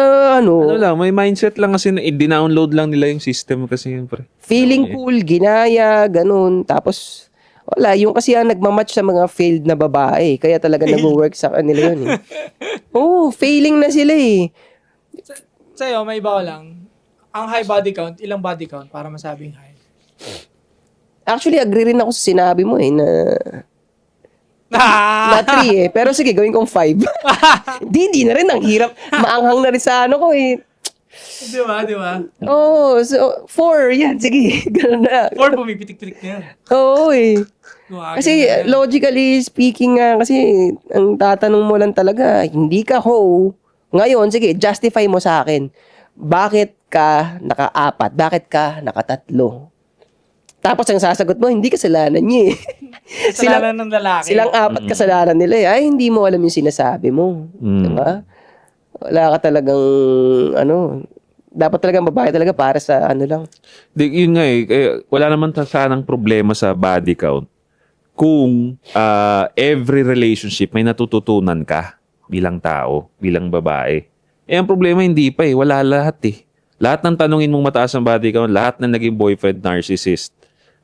Ano lang, may mindset lang kasi na i-download lang nila yung system kasi yun, pre. feeling cool, ginaya, ganun. Tapos, Wala, yung kasi ang nagmamatch sa mga failed na babae. Kaya talaga nag-work sa kanila yun eh. Oo, failing na sila eh. Sa'yo, may iba ko lang. Ang high body count, ilang body count para masabing high? Actually, agree rin ako sa sinabi mo eh na Ah! 3 eh. Pero sige, gawin kong 5. Di na rin. Ang hirap. Maanghang na rin sa ano ko eh. Di ba? Oo, so 4. Yan, sige. Ganun na. Or pumipitik-pitik na yan. Oo eh. Gumagano Kasi na yan. logically speaking nga, kasi ang tatanong mo lang talaga, hindi ka hoe. Ngayon, sige, justify mo sa akin. Bakit ka naka-4? Bakit ka naka-3? Tapos ang sasagot mo, hindi kasalanan niya eh. Kasalanan ng lalaki. Silang 4 kasalanan nila eh. Ay, hindi mo alam yung sinasabi mo. Diba? Wala ka talagang, dapat talagang babae talaga para sa ano lang. Yun nga eh. Kaya wala naman sanang problema sa body count kung every relationship may natututunan ka bilang tao, bilang babae. Eh, ang problema hindi pa eh. Wala lahat eh. Lahat ng tanungin mong mataas ang body count, lahat ng naging boyfriend narcissist,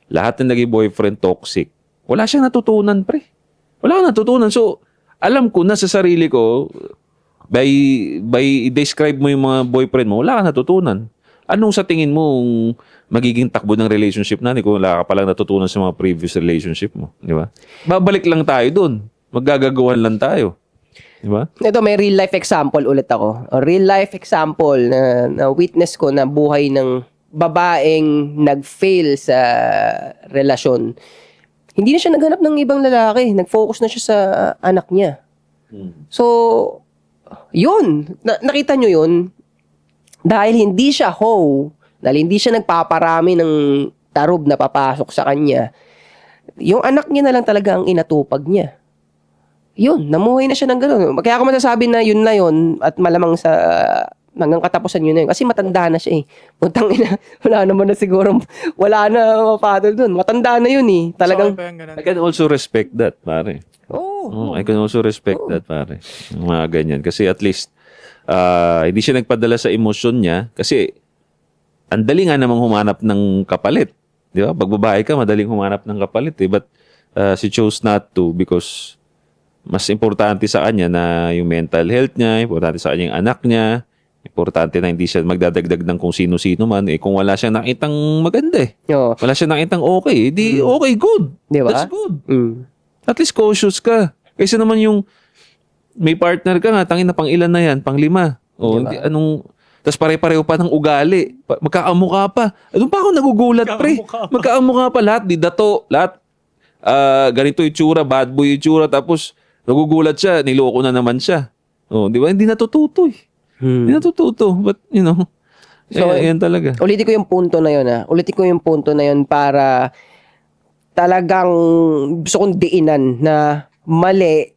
lahat ng naging boyfriend toxic, wala siyang natutunan, pre. Wala kang natutunan. So, alam ko na sa sarili ko, by describe mo yung mga boyfriend mo, wala kang natutunan. Anong sa tingin mo magiging takbo ng relationship natin kung wala ka palang natutunan sa mga previous relationship mo? Di ba? Babalik lang tayo dun. Maggagagawan lang tayo. Di ba? Ito, may real life example ulit ako. A real life example na witness ko na buhay ng babaeng nag-fail sa relasyon. Hindi na siya naghanap ng ibang lalaki. Nag-focus na siya sa anak niya. So, yun. Nakita nyo yun? Dahil hindi siya hoe, dahil hindi siya nagpaparami ng tarob na papasok sa kanya, yung anak niya na lang talaga ang inatupag niya. Yun, namuhay na siya ng gano'n. Kaya ako masasabi na yun at malamang sa hanggang katapusan yun na yun. Kasi matanda na siya eh. Puntang ina, wala naman na siguro, wala na mapatol dun. Matanda na yun eh. Talagang, So, yung ganun. I can also respect that, pare. oh, I can also respect that, pare. Yung mga ganyan. Kasi at least, hindi siya nagpadala sa emosyon niya. Kasi, ang dali nga namang humanap ng kapalit. Di ba? Pag babae ka, madaling humanap ng kapalit eh. But, she chose not to because mas importante sa kanya na yung mental health niya, importante sa kanya yung anak niya, importante na hindi siya magdadagdag ng kung sino-sino man. Eh, kung wala siyang nakitang maganda eh. oh, Wala siyang nakitang okay. Di okay, good. Di ba? That's good. mm. At least cautious ka. Kasi naman yung may partner ka nga, tangin na pang ilan na yan, pang 5. O, Diba? tas pare-pareho pa ng ugali. Magkakamukha pa. Doon pa ako nagugulat, pre. Magkakamukha pa lahat, di dato, lahat. Ganito yung tsura, bad boy yung tsura, tapos nagugulat siya, niloko na naman siya. O, di ba? Hindi natututo eh. Hindi natututo. But, So, yan talaga. Ulitin ko yung punto na yun Ulitin ko yung punto na yun para talagang gusto kong diinan na mali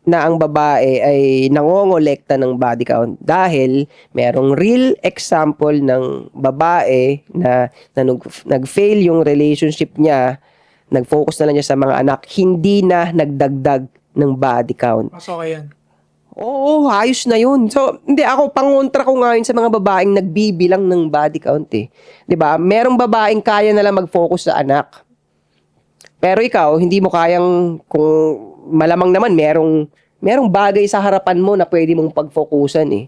na ang babae ay nangongolekta ng body count dahil merong real example ng babae na nag-fail yung relationship niya, nag-focus na lang niya sa mga anak, hindi na nagdagdag ng body count. Mas okay yan. Oo, ayos na yun. So, hindi, ako, pangontra ko ngayon sa mga babaeng nagbibilang ng body count eh. 'Di ba? Merong babaeng kaya na lang mag-focus sa anak. Pero ikaw, hindi mo kayang, kung malamang naman, merong bagay sa harapan mo na pwede mong pag-focusan eh.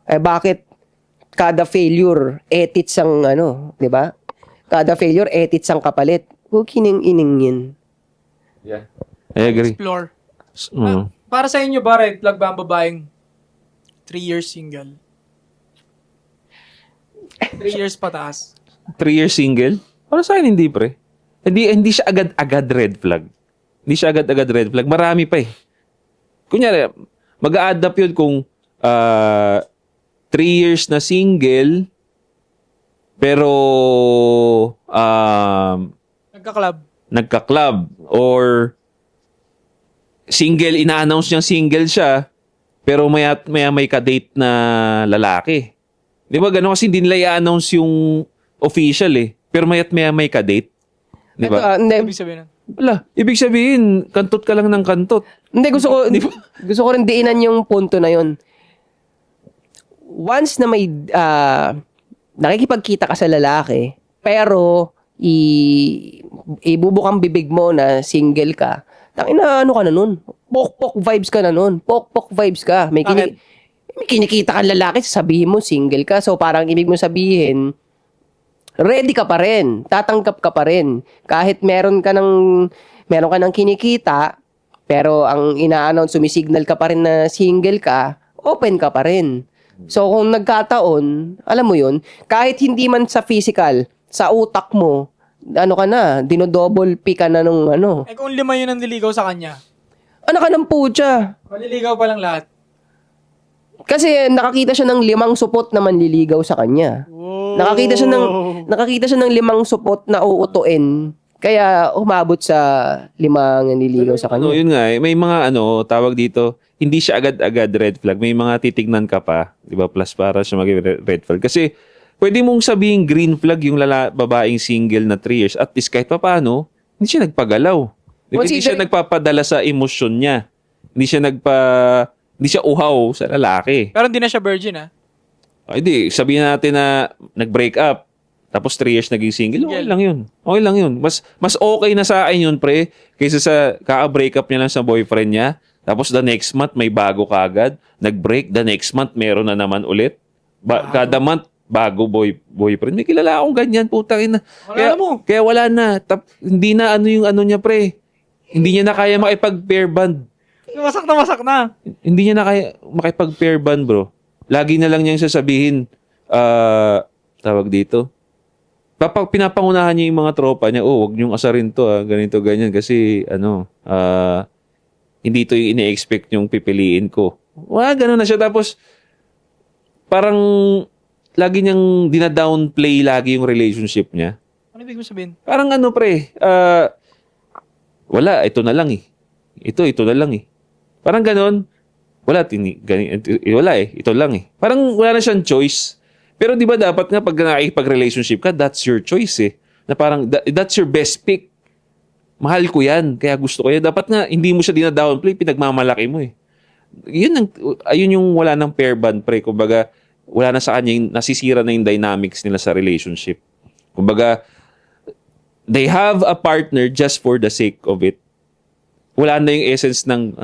Eh, bakit kada failure, etits ang 'di ba? Kada failure, etits ang kapalit. Huwag kining-ining yun. Yeah. I agree. Explore. Mm. Para sa inyo ba, red flag ba ang babaeng 3 years single? 3 years pataas. 3 years single? Para sa akin, hindi, pre. Hindi siya agad-agad red flag. Hindi siya agad-agad red flag. Marami pa eh. Kunyari, mag-a-add up yun kung 3 years na single, pero nagka-club. Or single, ina-announce niyang single siya, pero maya may ka-date na lalaki. Di ba? Ganun kasi hindi nila i-announce yung official eh. Pero maya may ka-date. Di ba? Ibig sabihin nun. Wala. Ibig sabihin, kantot ka lang ng kantot. Hindi, gusto ko rin diinan yung punto na yun. Once na may nakikipagkita ka sa lalaki, pero ibubukang bibig mo na single ka, tangina ano ka na nun? Pok-pok vibes ka na nun. Pok-pok vibes ka. May kinikita kang lalaki, sabihin mo single ka. So parang ibig mo sabihin, ready ka pa rin. Tatanggap ka pa rin. Kahit meron ka ng kinikita, pero ang ina-announce, sumisignal ka pa rin na single ka, open ka pa rin. So kung nagkataon, alam mo yun, kahit hindi man sa physical, sa utak mo, ano ka na, dinodouble P ka na nung ano. Eh kung 5 yun ang niligaw sa kanya, Ano ka ng putya? maliligaw pa lang lahat. Kasi nakakita siya ng 5 supot na manliligaw sa kanya. Nakakita siya ng 5 supot na uutuin. Kaya umabot sa 5 nanliligaw sa Ano, kanya. yun nga, may mga tawag dito, hindi siya agad-agad red flag. May mga titignan ka pa, di ba, plus para siya maging red flag. Kasi, pwede mong sabihin green flag yung babaeng single na 3 years. At least kahit pa paano, hindi siya nagpagalaw. Hindi siya nagpapadala sa emosyon niya. Hindi siya uhaw sa lalaki. Pero hindi na siya virgin, ha? Ay, di, sabihin natin na nag-break up. Tapos 3 years naging single. Okay lang yun. Okay lang yun. Mas okay na sa akin yun, pre, kaysa sa kaka-break up niya lang sa boyfriend niya. Tapos the next month, may bago kagad. Nag-break. The next month, meron na naman ulit. Kada month, bago boyfriend. May kilala akong ganyan, putang ina. Kaya wala na. Hindi na yung niya, pre. Hindi niya na kaya makipag-pair band. Wasak na. Hindi niya na kaya makipag-pair band, bro. Lagi na lang niyang sasabihin, tawag dito, pinapangunahan niya yung mga tropa niya, wag niyong asarin to, ganito, ganyan, kasi, hindi to yung ine-expect yung pipiliin ko. Ganun na siya. Tapos, parang, lagi niyang dina-downplay lagi yung relationship niya. Ano ibig mo sabihin? Parang pre, wala, ito na lang eh. Ito na lang eh. Parang ganun. Wala, ito lang eh. Parang wala na siyang choice. Pero di ba dapat nga pag nakikipag-relationship ka, that's your choice eh. Na parang, that's your best pick. Mahal ko yan, kaya gusto ko yan. Dapat nga, hindi mo siya dina-downplay, pinagmamalaki mo eh. Ayun yung wala ng pair band, pre. Kumbaga, wala na sa kanya, nasisira na yung dynamics nila sa relationship. Kumbaga, they have a partner just for the sake of it. Wala na yung essence ng,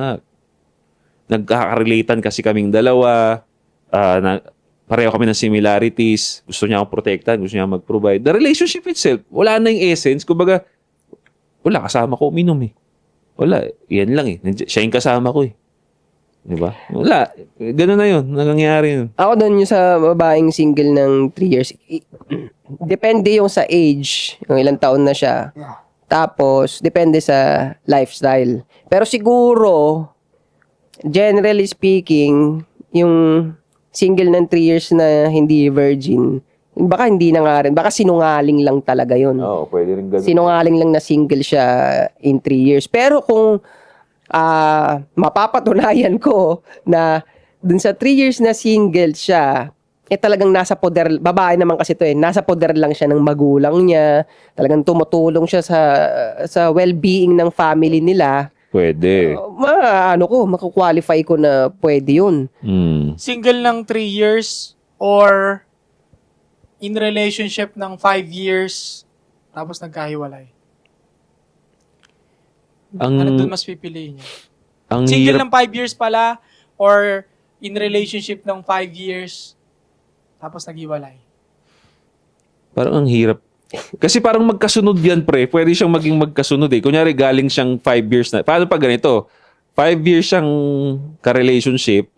nagkaka-relatean kasi kaming dalawa, pareho kami ng similarities, gusto niya akong protektahan, gusto niya mag-provide. The relationship itself, wala na yung essence. Kumbaga, wala, kasama ko uminom eh. Wala, yan lang eh. Siya yung kasama ko eh. Diba? Wala. Ganun na yun. Nangyayari yun. Ako doon yung sa babaeng single ng 3 years. Depende yung sa age, yung ilang taon na siya. Tapos, depende sa lifestyle. Pero siguro, generally speaking, yung single ng 3 years na hindi virgin, baka hindi na nga rin. Baka sinungaling lang talaga yun. Oo, pwede rin ganun. Sinungaling lang na single siya in 3 years. Pero kung mapapatunayan ko na dun sa 3 years na single siya, talagang nasa poder, babae naman kasi to nasa poder lang siya ng magulang niya, talagang tumutulong siya sa well-being ng family nila. Pwede. Makukwalify ko na pwede yun. Single ng 3 years or in relationship ng 5 years tapos nagkahiwalay? Ano doon mas pipiliin niya? Single ng 5 years pala or in relationship ng 5 years tapos naghiwalay? Parang ang hirap. Kasi parang magkasunod yan, pre. Pwede siyang maging magkasunod eh. Kunyari, galing siyang 5 years na. Paano pag ganito? 5 years siyang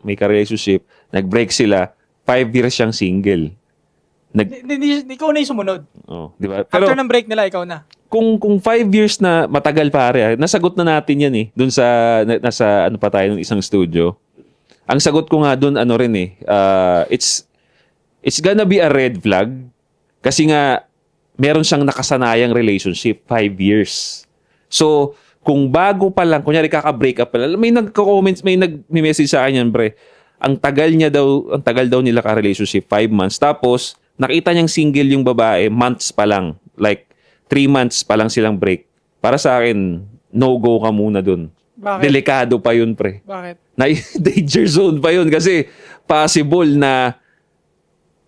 may ka-relationship, nag-break sila, 5 years siyang single. Ikaw na yung sumunod. Oh, di ba? Pero After ng break nila, ikaw na. kung 5 years na matagal pare, nasagot na natin yan eh. Doon sa, nasa ano pa tayo, ng isang studio. Ang sagot ko nga doon, it's gonna be a red flag. Kasi nga, meron siyang nakasanayang relationship, 5 years. So, kung bago pa lang, kunyari kaka-break up pa lang, may nagko-comments, may nag-message sa akin yan, pre. Ang tagal daw nila ka-relationship, 5 months. Tapos, nakita niyang single yung babae, months pa lang. Like, 3 months pa lang silang break. Para sa akin, no-go ka muna dun. Bakit? Delikado pa yun, pre. Bakit? Danger zone pa yun kasi possible na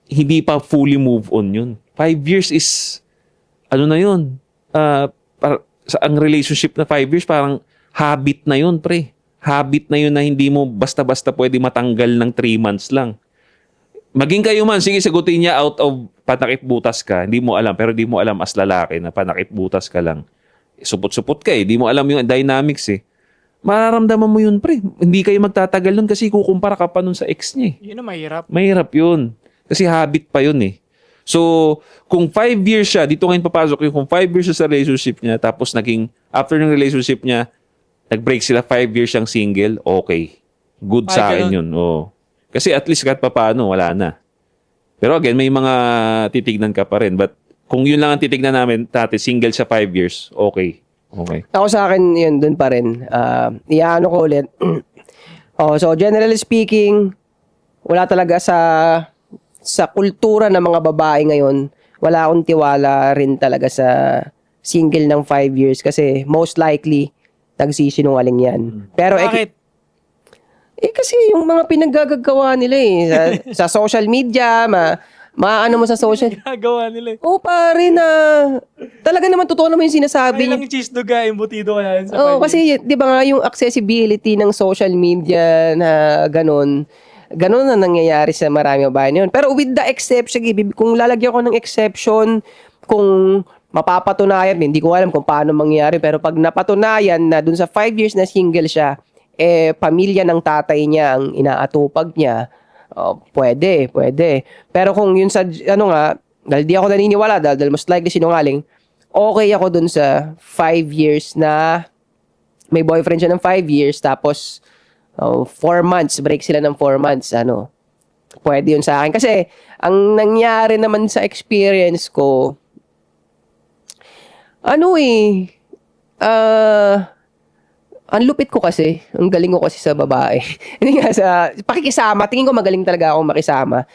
hindi pa fully move on yun. 5 years is, ano na yun? ang relationship na 5 years, parang habit na yun, pre. Habit na yun na hindi mo basta-basta pwede matanggal ng 3 months lang. Maging kayo man, sige, sagutin niya out of panakip butas ka. Hindi mo alam, pero hindi mo alam as lalaki na panakip butas ka lang. Supot-supot ka eh. Hindi mo alam yung dynamics eh. Mararamdaman mo yun, pre. Hindi kayo magtatagal nun kasi kukumpara ka pa nun sa ex niya eh. Yun ang mahirap. Mahirap yun. Kasi habit pa yun eh. So, kung 5 years siya, dito ngayon papasok yung kung 5 years siya sa relationship niya, tapos after ng relationship niya, nag-break sila, 5 years siyang single, okay. Good sa akin yun. Oh. Kasi at least kahit papaano, wala na. Pero again, may mga titignan ka pa rin. But kung yun lang ang titignan natin, single siya 5 years, okay. Okay. Ako sa akin, yun, dun pa rin. Iyaano ko ulit. So, generally speaking, wala talaga sa kultura ng mga babae ngayon, wala akong tiwala rin talaga sa single ng 5 years kasi most likely, nagsisinungaling yan. Pero Bakit? kasi yung mga pinaggagawa nila sa social media, maano mo sa social. Ginagawa nila eh. Pare na talaga naman totoo naman yung sinasabi. May lang cheese dog imbutido ka na yun sa Oo, 5 years. kasi 'di ba nga yung accessibility ng social media na ganun na nangyayari sa marami babae ngayon. Pero with the exception, kung lalagyan ko ng exception, kung mapapatunayan, hindi ko alam kung paano mangyayari, pero pag napatunayan na dun sa 5 years na single siya, pamilya ng tatay niya ang inaatupag niya, pwede. Pero kung yun sa, dahil di ako naniniwala, dahil most likely sinungaling, okay ako dun sa 5 years na may boyfriend siya ng 5 years, tapos 4 months, break sila ng 4 months, pwede yun sa akin. Kasi, ang nangyari naman sa experience ko, ang lupit ko kasi, ang galing ko kasi sa babae. Hindi nga sa pakikisama, tingin ko magaling talaga akong makisama.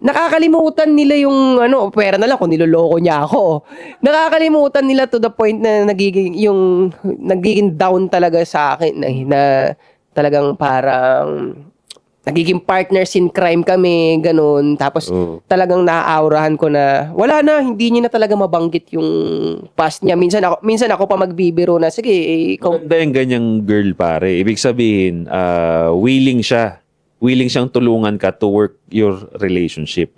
Nakakalimutan nila yung pera na lang kung niloloko niya ako. Nakakalimutan nila to the point na nagiging down talaga sa akin na talagang parang nagiging partners in crime kami, ganun. Tapos talagang naaaurahan ko na wala na, hindi niya na talaga mabanggit yung past niya. Minsan ako pa magbibiro na, sige, ikaw. Maganda yung ganyang girl, pare. Ibig sabihin, willing siyang tulungan ka to work your relationship.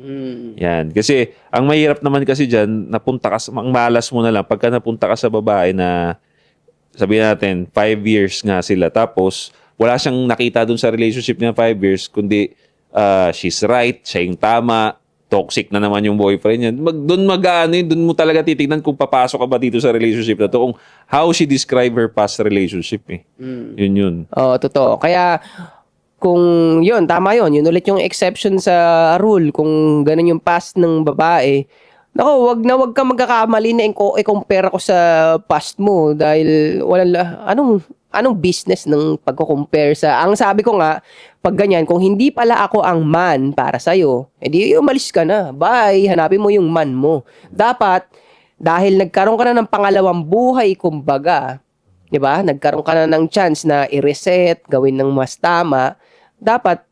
Yan. Kasi, ang mahirap naman kasi dyan, ang malas mo na lang, pagka napunta ka sa babae na, sabihin natin, 5 years nga sila, tapos, wala siyang nakita dun sa relationship niya 5 years, kundi she's right, siya yung tama, toxic na naman yung boyfriend niya. Doon mo talaga titignan kung papasok ka ba dito sa relationship na to, kung how she describe her past relationship eh. Yun. Oo, totoo. Kaya, kung yun, tama yun. Yun ulit yung exception sa rule. Kung ganun yung past ng babae, wag ka magkakamali na i-compare ko sa past mo dahil anong business ng pagko-compare sa... Ang sabi ko nga, pag ganyan, kung hindi pala ako ang man para sa'yo, edi umalis ka na. Bye, hanapin mo yung man mo. Dapat, dahil nagkaroon ka na ng pangalawang buhay, kumbaga, di ba? Nagkaroon ka na ng chance na i-reset, gawin ng mas tama. Dapat,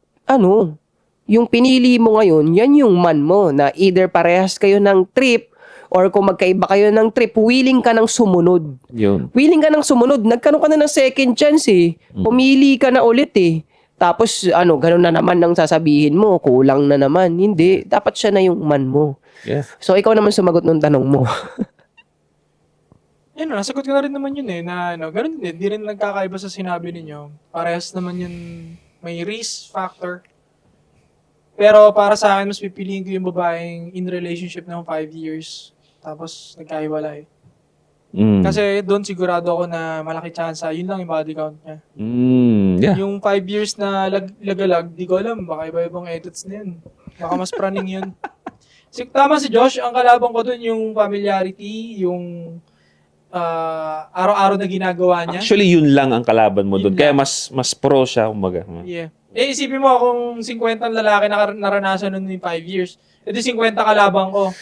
yung pinili mo ngayon, yan yung man mo na either parehas kayo ng trip or kung magkaiba kayo ng trip, willing ka ng sumunod. Yun. Willing ka ng sumunod. Nagkaroon ka na ng second chance eh. Pumili ka na ulit eh. Tapos, ganun na naman ang sasabihin mo. Kulang na naman. Hindi. Dapat siya na yung man mo. Yeah. So, ikaw naman sumagot ng tanong mo. Nasagot ko na rin naman yun eh. Na, ganun din. Di rin nagkakaiba sa sinabi ninyo. Parehas naman yun. May risk factor. Pero para sa akin, mas pipiliin ko yung babaeng in relationship ng 5 years. Tapos, nagkahiwalay. Kasi doon sigurado ako na malaki chance. Yun lang yung body count niya. Yeah. Yung 5 years na lagalag, di ko alam. Baka iba-ibang edits na yun. Baka mas praning yun. Tama si Josh. Ang kalabang ko doon yung familiarity, yung araw-araw na ginagawa niya. Actually, yun lang ang kalaban mo doon. Yun Kaya lang. mas pro siya, kumbaga. Yeah. Isipin mo kung 50 ang lalaki naranasan nun yung 5 years. Edi 50 kalabang ko.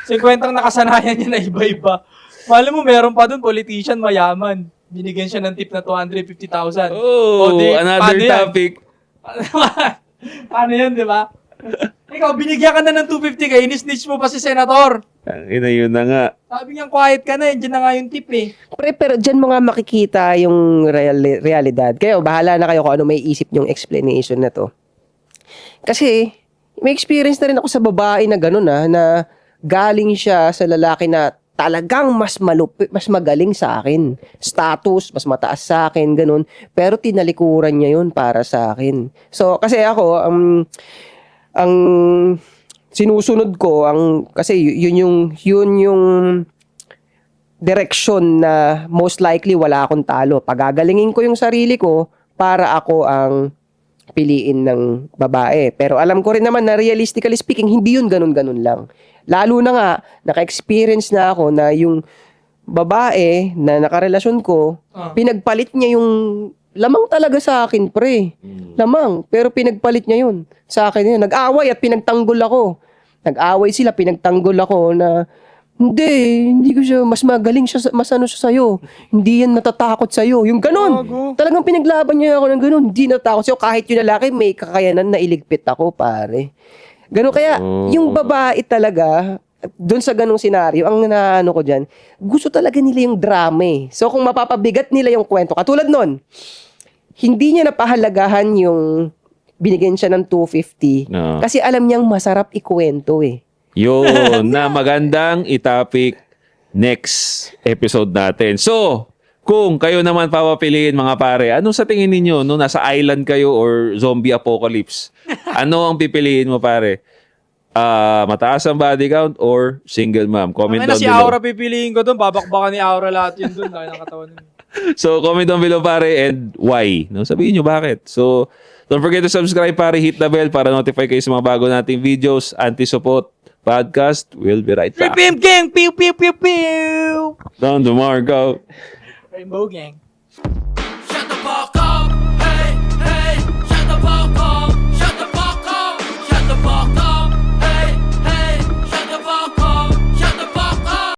50 ang nakasanayan niya na iba-iba. Mahal mo, meron pa dun, politician, mayaman. Binigyan siya ng tip na 250,000. Another topic. Paano yan, di ba? Ikaw, binigyan ka na ng 250k, inisnitch mo pa si Senator. Ang ina yun na nga. Sabi niya, quiet ka na, dyan na nga yung tip eh. Pero dyan mo nga makikita yung realidad. Kayo, bahala na kayo kung ano may isip yung explanation na to. Kasi, may experience na rin ako sa babae na gano'n na galing siya sa lalaki na talagang mas mas magaling sa akin. Status, mas mataas sa akin, ganun. Pero tinalikuran niya yun para sa akin. So, kasi ako, ang sinusunod ko, kasi yun yung direction na most likely wala akong talo. Pagagalingin ko yung sarili ko para ako ang piliin ng babae. Pero alam ko rin naman na realistically speaking, hindi yun ganun-ganun lang. Lalo na nga, naka-experience na ako na yung babae na nakarelasyon ko, pinagpalit niya yung lamang talaga sa akin, pre. Lamang. Pero pinagpalit niya yun. Sa akin yun. Nag-away at pinagtanggol ako. Nag-away sila, pinagtanggol ako na hindi ko siya, mas magaling siya, mas ano siya sa'yo. Hindi yan natatakot sa'yo. Yung ganon. Talagang pinaglaban niya ako ng ganon. Hindi natatakot sa'yo. Kahit yung lalaki, may kakayanan na iligpit ako, pare. Ganon kaya, yung babae talaga, doon sa ganong senaryo, ang naano ko dyan, gusto talaga nila yung drama eh. So kung mapapabigat nila yung kwento, katulad nun, hindi niya napahalagahan yung binigyan siya ng 250 No. kasi alam niyang masarap ikwento eh. Yun, na magandang itapik next episode natin. So, kung kayo naman papapiliin mga pare, anong sa tingin ninyo no nasa island kayo or zombie apocalypse? Ano ang pipiliin mo pare? Mataas ang body count or single mom? Comment Ang down si below. Aura pipiliin ko doon, babakbakan ni Aura lahat yun doon. Kaya ng katawan nun. So, comment down below pare and why. No, sabihin nyo bakit. So, don't forget to subscribe pare, hit the bell para notify kayo sa mga bago nating videos. Anti-Support Podcast. We'll be right back. Rip gang! Pew pew pew pew! Down to Marco. Rainbow gang.